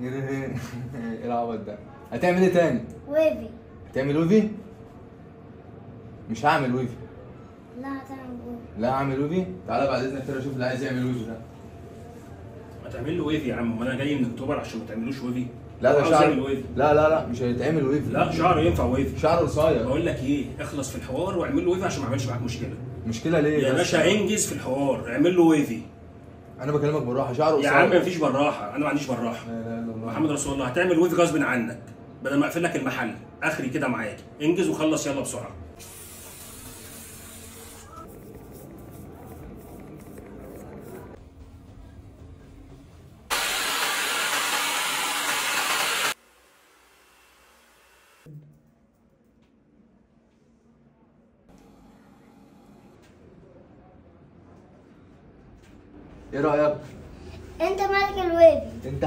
ايه العبط ده؟ هتعمل ايه تاني؟ ويفي. هتعمل ويفي؟ مش هعمل ويفي. لا هتعمل ويفي. لا هعمل ويفي؟ تعالى بعد اذنك كده اشوف اللي عايز يعمل ويفي ده. ما تعمل له ويفي يا عم، وانا جاي من اكتوبر عشان ما تعملوش ويفي؟ لا ده عاوز شعر. يعمل ويفي. لا مش هيتعمل ويفي. لا شعره ينفع ويفي. شعره قصير. بقول لك ايه، اخلص في الحوار واعمل له ويفي عشان ما اعملش معاك مشكله. مشكلة ليه؟ يا بس؟ باشا انجز في الحوار، اعمل له ويفي. انا بكلمك بالراحة، شعره قصير. يا عم مفيش بالراحه، انا ما عنديش بالراحه. لا اله الا الله. محمد رسول الله، هتعمل ويفي غصب عنك بدل ما اقفل لك المحل. اخري كده معاك، انجز وخلص يلا بسرعه. ايه رأيك؟ انت مالك الويفي؟ انت